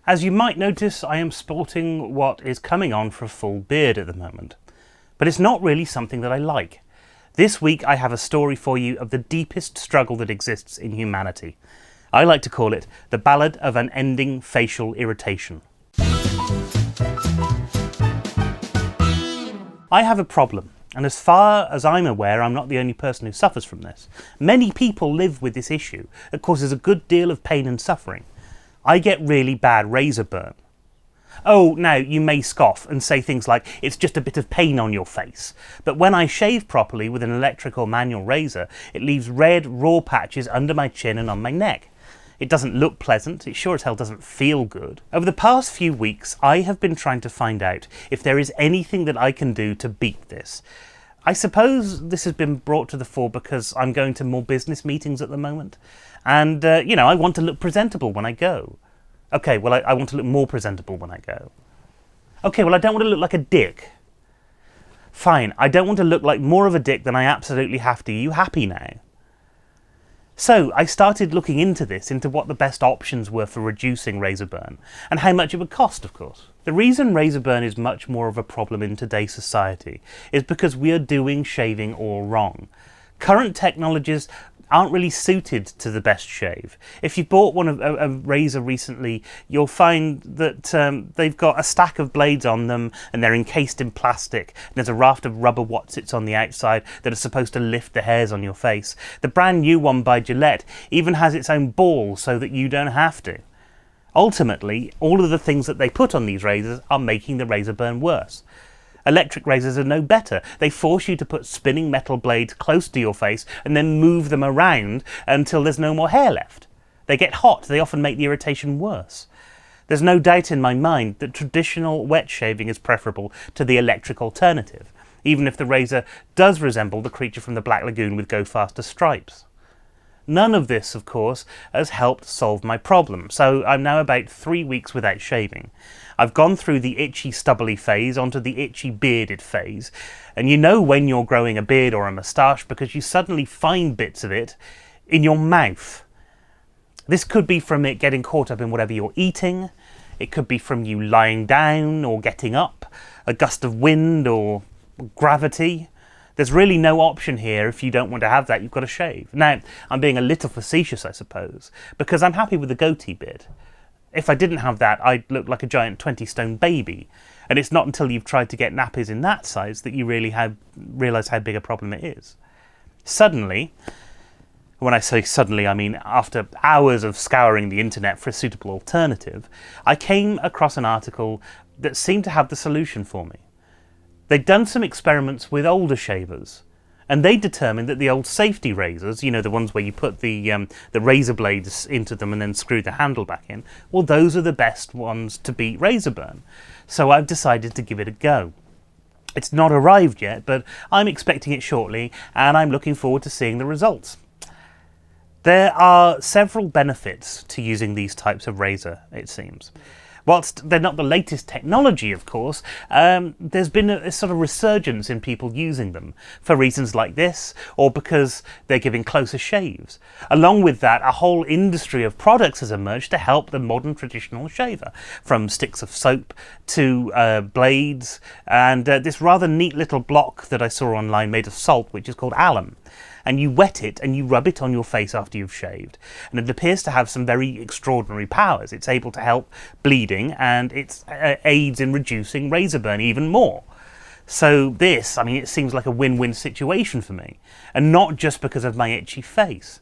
As you might notice, I am sporting what is coming on for a full beard at the moment. But it's not really something that I like. This week I have a story for you of the deepest struggle that exists in humanity. I like to call it the Ballad of an Ending Facial Irritation. I have a problem, and as far as I'm aware, I'm not the only person who suffers from this. Many people live with this issue. It causes a good deal of pain and suffering. I get really bad razor burn. Oh, now you may scoff and say things like, it's just a bit of pain on your face. But when I shave properly with an electric or manual razor, it leaves red, raw patches under my chin and on my neck. It doesn't look pleasant, it sure as hell doesn't feel good. Over the past few weeks, I have been trying to find out if there is anything that I can do to beat this. I suppose this has been brought to the fore because I'm going to more business meetings at the moment. And, I want to look presentable when I go. Okay, well, I want to look more presentable when I go. Okay, well, I don't want to look like a dick. Fine, I don't want to look like more of a dick than I absolutely have to. Are you happy now? So I started looking into what the best options were for reducing razor burn, and how much it would cost, of course. The reason razor burn is much more of a problem in today's society is because we are doing shaving all wrong. Current technologies aren't really suited to the best shave. If you bought a razor recently, you'll find that they've got a stack of blades on them and they're encased in plastic. There's a raft of rubber watsits on the outside that are supposed to lift the hairs on your face. The brand new one by Gillette even has its own ball so that you don't have to. Ultimately, all of the things that they put on these razors are making the razor burn worse. Electric razors are no better. They force you to put spinning metal blades close to your face and then move them around until there's no more hair left. They get hot. They often make the irritation worse. There's no doubt in my mind that traditional wet shaving is preferable to the electric alternative, even if the razor does resemble the creature from the Black Lagoon with Go Faster stripes. None of this, of course, has helped solve my problem, so I'm now about 3 weeks without shaving. I've gone through the itchy stubbly phase onto the itchy bearded phase, and you know when you're growing a beard or a moustache because you suddenly find bits of it in your mouth. This could be from it getting caught up in whatever you're eating, it could be from you lying down or getting up, a gust of wind or gravity. There's really no option here. If you don't want to have that, you've got to shave. Now, I'm being a little facetious, I suppose, because I'm happy with the goatee beard. If I didn't have that, I'd look like a giant 20-stone baby. And it's not until you've tried to get nappies in that size that you really realise how big a problem it is. Suddenly, when I say suddenly, I mean after hours of scouring the internet for a suitable alternative, I came across an article that seemed to have the solution for me. They'd done some experiments with older shavers, and they determined that the old safety razors, you know, the ones where you put the razor blades into them and then screw the handle back in, well, those are the best ones to beat razor burn. So I've decided to give it a go. It's not arrived yet, but I'm expecting it shortly, and I'm looking forward to seeing the results. There are several benefits to using these types of razor, it seems. Whilst they're not the latest technology, of course, there's been a sort of resurgence in people using them for reasons like this, or because they're giving closer shaves. Along with that, a whole industry of products has emerged to help the modern traditional shaver, from sticks of soap to blades, and this rather neat little block that I saw online made of salt, which is called alum. And you wet it and you rub it on your face after you've shaved. And it appears to have some very extraordinary powers. It's able to help bleeding, and it aids in reducing razor burn even more. So this, I mean, it seems like a win-win situation for me. And not just because of my itchy face.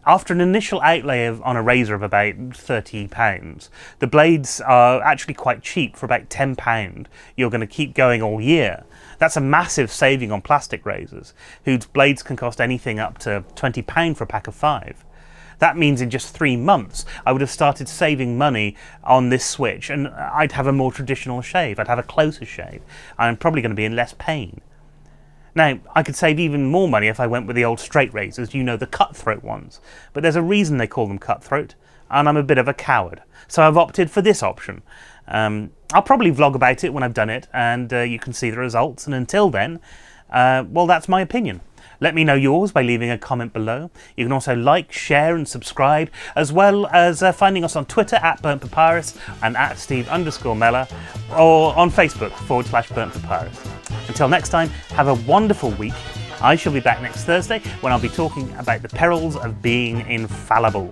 After an initial outlay on a razor of about £30, the blades are actually quite cheap for about £10. You're going to keep going all year. That's a massive saving on plastic razors, whose blades can cost anything up to £20 for a pack of 5. That means in just 3 months, I would have started saving money on this switch, and I'd have a more traditional shave. I'd have a closer shave. I'm probably going to be in less pain. Now, I could save even more money if I went with the old straight razors, you know, the cutthroat ones. But there's a reason they call them cutthroat, and I'm a bit of a coward. So I've opted for this option. I'll probably vlog about it when I've done it, and you can see the results. And until then, well, that's my opinion. Let me know yours by leaving a comment below. You can also like, share and subscribe, as well as finding us on Twitter at Burnt Papyrus and at Steve_Mellor, or on Facebook /Burnt Papyrus. Until next time, have a wonderful week. I shall be back next Thursday when I'll be talking about the perils of being infallible.